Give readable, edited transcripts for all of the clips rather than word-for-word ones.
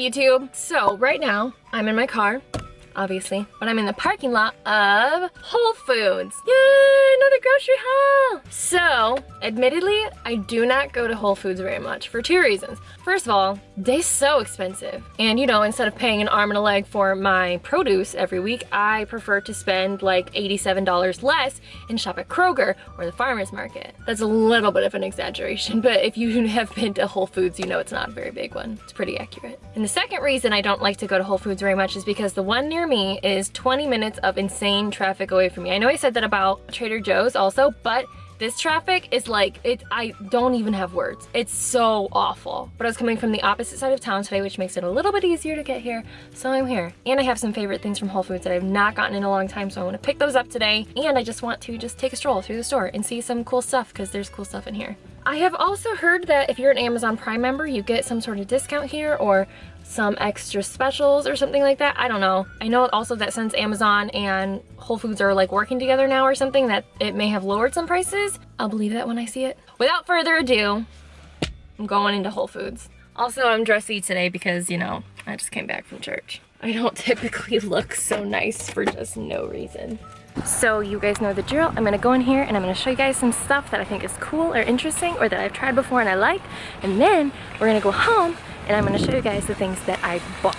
YouTube? So right now I'm in my car, obviously, but I'm in the parking lot of Whole Foods. Yay, another grocery haul! So, admittedly, I do not go to Whole Foods very much for two reasons. First of all, they're so expensive. And you know, instead of paying an arm and a leg for my produce every week, I prefer to spend like $87 less and shop at Kroger or the farmer's market. That's a little bit of an exaggeration, but if you have been to Whole Foods, you know it's not a very big one. It's pretty accurate. And the second reason I don't like to go to Whole Foods very much is because the one near me is 20 minutes of insane traffic away from me. I know I said that about Trader Joe's also, but this traffic is like, I don't even have words. It's so awful. But I was coming from the opposite side of town today, which makes it a little bit easier to get here, so I'm here. And I have some favorite things from Whole Foods that I've not gotten in a long time, so I want to pick those up today. And I just want to take a stroll through the store and see some cool stuff, because there's cool stuff in here. I have also heard that if you're an Amazon Prime member, you get some sort of discount here or some extra specials or something like that. I don't know. I know also that since Amazon and Whole Foods are like working together now or something, that it may have lowered some prices. I'll believe that when I see it. Without further ado, I'm going into Whole Foods. Also, I'm dressy today because, you know, I just came back from church. I don't typically look so nice for just no reason. So you guys know the drill. I'm gonna go in here and I'm gonna show you guys some stuff that I think is cool or interesting or that I've tried before and I like. And then we're gonna go home and I'm gonna show you guys the things that I bought.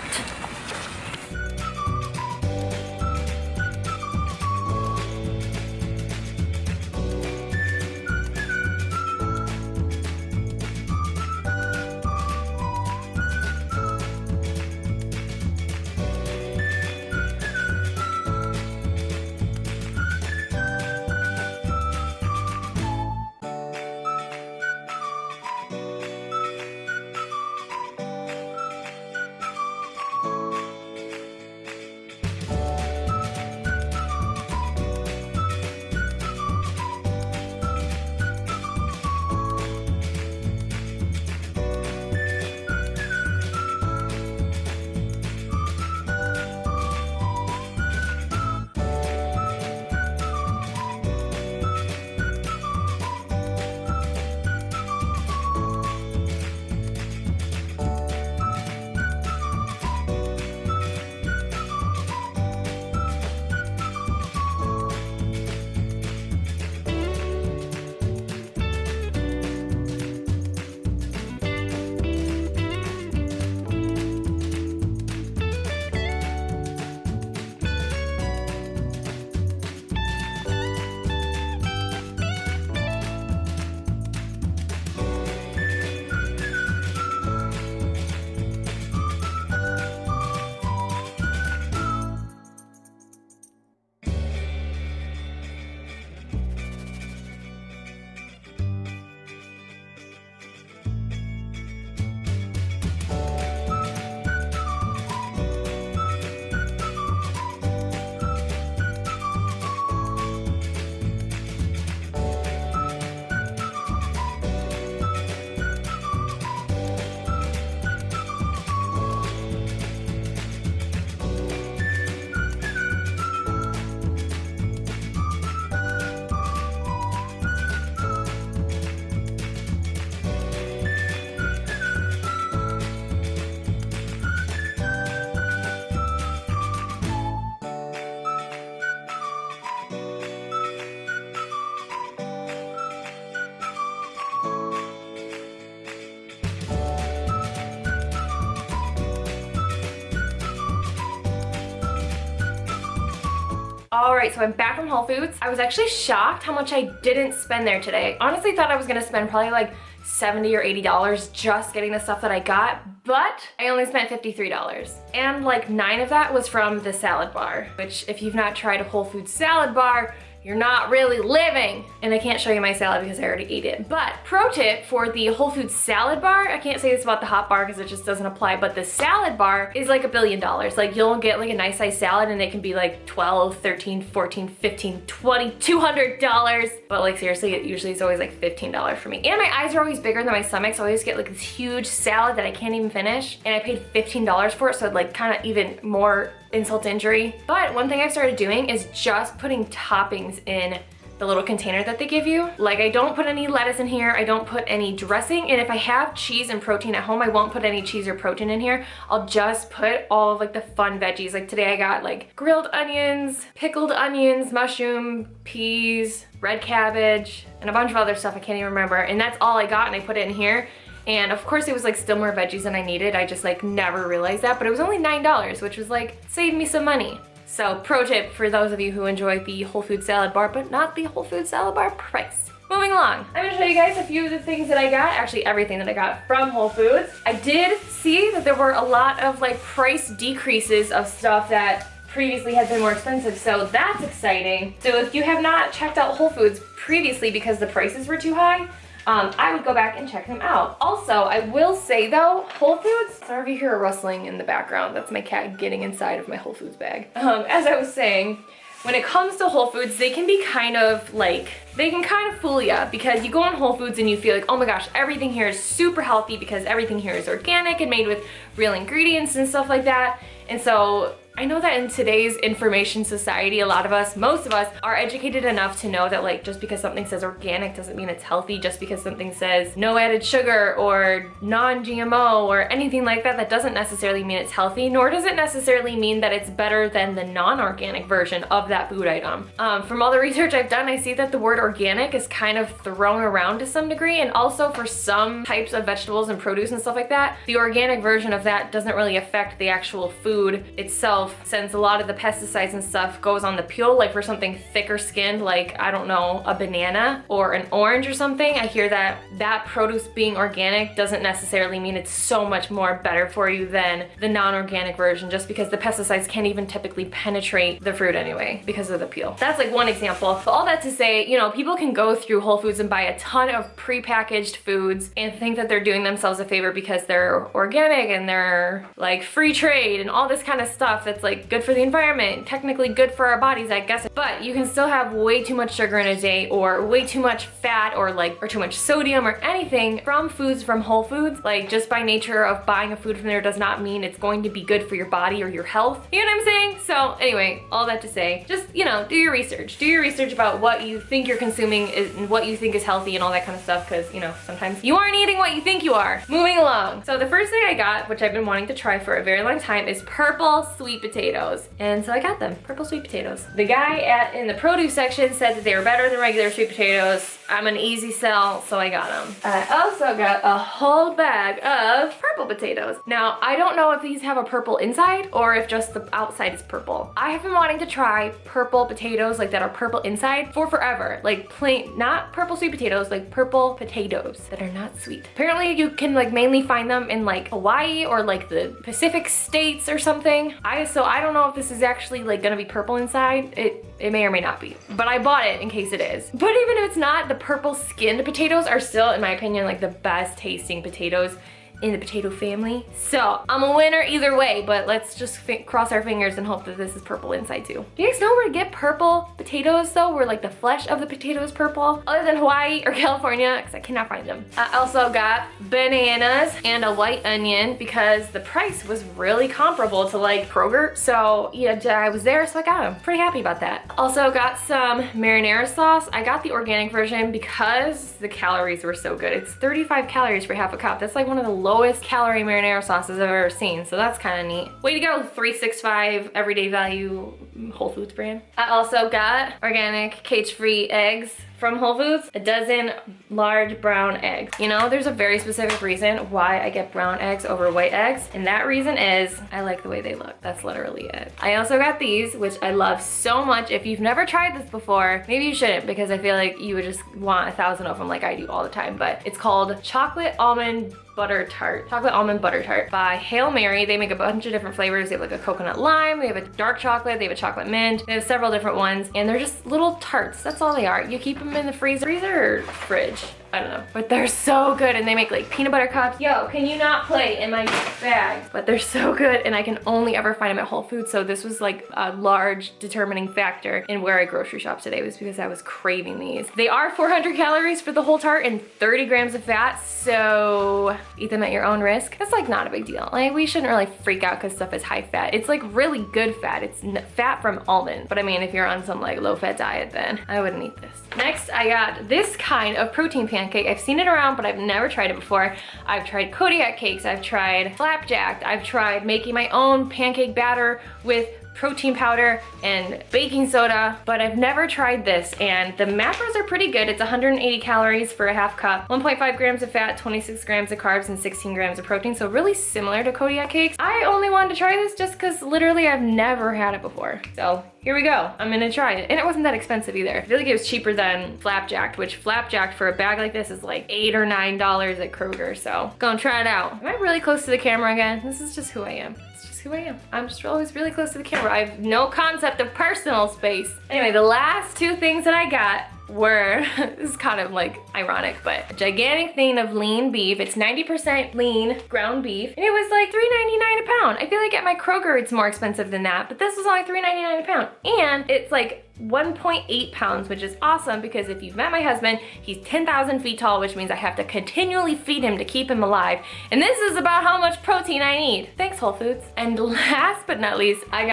Alright, so I'm back from Whole Foods. I was actually shocked how much I didn't spend there today. I honestly thought I was gonna spend probably like $70 or $80 just getting the stuff that I got, but I only spent $53. And like 9 of that was from the salad bar, which if you've not tried a Whole Foods salad bar, you're not really living. And I can't show you my salad because I already ate it. But pro tip for the Whole Foods salad bar, I can't say this about the hot bar because it just doesn't apply, but the salad bar is like $1 billion. Like you'll get like a nice size salad and it can be like $12, $13, $14, $15, $20, $200. But like seriously, it usually is always like $15 for me. And my eyes are always bigger than my stomach, so I always get like this huge salad that I can't even finish. And I paid $15 for it, so like kind of even more insult to injury. But one thing I've started doing is just putting toppings in the little container that they give you. Like, I don't put any lettuce in here, I don't put any dressing, and if I have cheese and protein at home, I won't put any cheese or protein in here. I'll just put all of like the fun veggies. Like today I got like grilled onions, pickled onions, mushroom, peas, red cabbage, and a bunch of other stuff I can't even remember. And that's all I got, and I put it in here. And of course it was like still more veggies than I needed. I just like never realized that, but it was only $9, which was like, saved me some money. So pro tip for those of you who enjoy the Whole Food salad bar, but not the Whole Food salad bar price. Moving along, I'm gonna show you guys a few of the things that I got, actually everything that I got from Whole Foods. I did see that there were a lot of like price decreases of stuff that previously had been more expensive, so that's exciting. So if you have not checked out Whole Foods previously because the prices were too high, I would go back and check them out. Also, I will say though, Whole Foods, sorry if you hear a rustling in the background, that's my cat getting inside of my Whole Foods bag. As I was saying, when it comes to Whole Foods, they can be kind of like, they can kind of fool you because you go on Whole Foods and you feel like, oh my gosh, everything here is super healthy because everything here is organic and made with real ingredients and stuff like that. And so I know that in today's information society, a lot of us, most of us, are educated enough to know that like just because something says organic doesn't mean it's healthy. Just because something says no added sugar or non-GMO or anything like that, that doesn't necessarily mean it's healthy, nor does it necessarily mean that it's better than the non-organic version of that food item. From all the research I've done, I see that the word organic is kind of thrown around to some degree, and also for some types of vegetables and produce and stuff like that, the organic version of that doesn't really affect the actual food itself, since a lot of the pesticides and stuff goes on the peel. Like for something thicker skinned, like, I don't know, a banana or an orange or something, I hear that that produce being organic doesn't necessarily mean it's so much more better for you than the non-organic version, just because the pesticides can't even typically penetrate the fruit anyway because of the peel. That's like one example. But all that to say, you know, people can go through Whole Foods and buy a ton of prepackaged foods and think that they're doing themselves a favor because they're organic and they're like free trade and all this kind of stuff that's like good for the environment, technically good for our bodies, I guess. But you can still have way too much sugar in a day, or way too much fat, or too much sodium or anything from foods from Whole Foods. Like, just by nature of buying a food from there does not mean it's going to be good for your body or your health. You know what I'm saying? So anyway, all that to say, just, you know, do your research. Do your research about what you think you're consuming and what you think is healthy and all that kind of stuff, because, you know, sometimes you aren't eating what you think you are. Moving along. So the first thing I got, which I've been wanting to try for a very long time, is purple sweet potatoes. And so I got them, purple sweet potatoes. The guy in the produce section said that they were better than regular sweet potatoes. I'm an easy sell, so I got them. I also got a whole bag of purple potatoes. Now, I don't know if these have a purple inside or if just the outside is purple. I have been wanting to try purple potatoes like that are purple inside for forever. Like plain, not purple sweet potatoes, like purple potatoes that are not sweet. Apparently you can like mainly find them in like Hawaii or like the Pacific states or something. So I don't know if this is actually like gonna be purple inside. It may or may not be, but I bought it in case it is. But even if it's not, the purple skinned potatoes are still, in my opinion, like the best tasting potatoes in the potato family. So I'm a winner either way, but let's just cross our fingers and hope that this is purple inside too. Do you guys know where to get purple potatoes though, where like the flesh of the potato is purple? Other than Hawaii or California, because I cannot find them. I also got bananas and a white onion because the price was really comparable to like Kroger. So yeah, I was there, so I got them. Pretty happy about that. Also got some marinara sauce. I got the organic version because the calories were so good. It's 35 calories for half a cup. That's like one of the lowest calorie marinara sauces I've ever seen, so that's kind of neat. Way to go, 365 everyday value Whole Foods brand. I also got organic cage-free eggs from Whole Foods, a dozen large brown eggs. You know, there's a very specific reason why I get brown eggs over white eggs, and that reason is I like the way they look. That's literally it. I also got these, which I love so much. If you've never tried this before, maybe you shouldn't, because I feel like you would just want 1,000 of them like I do all the time, but it's called chocolate almond butter tart. Chocolate almond butter tart by Hail Mary. They make a bunch of different flavors. They have like a coconut lime, they have a dark chocolate, they have a chocolate mint, they have several different ones, and they're just little tarts. That's all they are. You keep them in the freezer or fridge. I don't know, but they're so good, and they make like peanut butter cups. Yo, can you not play in my bag? But they're so good, and I can only ever find them at Whole Foods, so this was like a large determining factor in where I grocery shop today, was because I was craving these. They are 400 calories for the whole tart and 30 grams of fat, so eat them at your own risk. It's like not a big deal. Like, we shouldn't really freak out because stuff is high fat. It's like really good fat. It's fat from almonds. But I mean, if you're on some like low fat diet, then I wouldn't eat this. Next, I got this kind of protein pancake. I've seen it around, but I've never tried it before. I've tried Kodiak cakes. I've tried flapjack. I've tried making my own pancake batter with protein powder and baking soda, but I've never tried this, and the macros are pretty good. It's 180 calories for a half cup, 1.5 grams of fat, 26 grams of carbs, and 16 grams of protein, so really similar to Kodiak cakes. I only wanted to try this just because literally I've never had it before. So here we go. I'm gonna try it. And it wasn't that expensive either. I feel like it was cheaper than flapjack, which flapjack for a bag like this is like $8 or $9 at Kroger, so gonna try it out. Am I really close to the camera again? This is just who I am. Who I am. I'm just always really close to the camera. I have no concept of personal space. Anyway, the last two things that I got were, this is kind of like ironic, but a gigantic thing of lean beef. It's 90% lean ground beef, and it was like $3.99 a pound. I feel like at my Kroger it's more expensive than that, but this was only $3.99 a pound. And it's like 1.8 pounds, which is awesome because if you've met my husband, he's 10,000 feet tall, which means I have to continually feed him to keep him alive. And this is about how much protein I need. Thanks, Whole Foods. And last but not least, I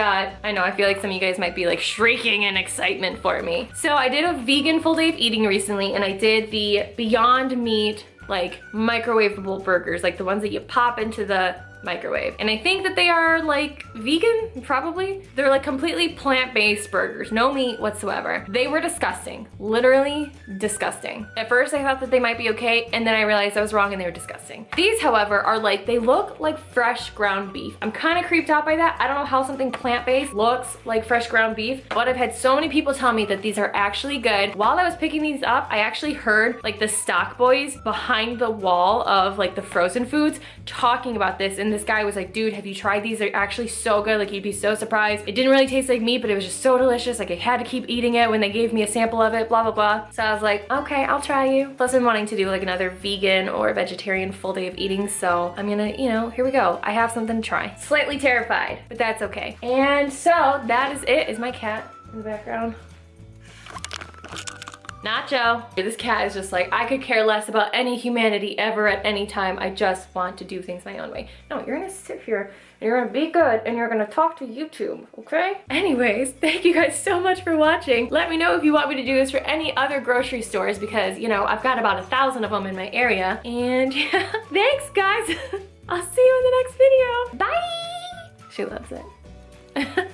know, I feel like some of you guys might be like shrieking in excitement for me. So I did a vegan full day of eating recently, and I did the Beyond Meat like microwavable burgers, like the ones that you pop into the microwave. And I think that they are like vegan, probably. They're like completely plant-based burgers, no meat whatsoever. They were disgusting, literally disgusting. At first I thought that they might be okay, and then I realized I was wrong and they were disgusting. These, however, are like, they look like fresh ground beef. I'm kind of creeped out by that. I don't know how something plant-based looks like fresh ground beef, but I've had so many people tell me that these are actually good. While I was picking these up, I actually heard like the stock boys behind the wall of like the frozen foods talking about this, and this guy was like, dude, have you tried these? They're actually so good. Like, you'd be so surprised. It didn't really taste like meat, but it was just so delicious. Like, I had to keep eating it when they gave me a sample of it, blah, blah, blah. So I was like, okay, I'll try you. Plus, I'm wanting to do like another vegan or vegetarian full day of eating. So I'm gonna, you know, here we go. I have something to try. Slightly terrified, but that's okay. And so that is it. Is my cat in the background? Nacho. This cat is just like, I could care less about any humanity ever at any time. I just want to do things my own way. No, you're gonna sit here and you're gonna be good and you're gonna talk to YouTube, okay? Anyways, thank you guys so much for watching. Let me know if you want me to do this for any other grocery stores because, you know, I've got about 1,000 of them in my area. And yeah, thanks guys. I'll see you in the next video. Bye. She loves it.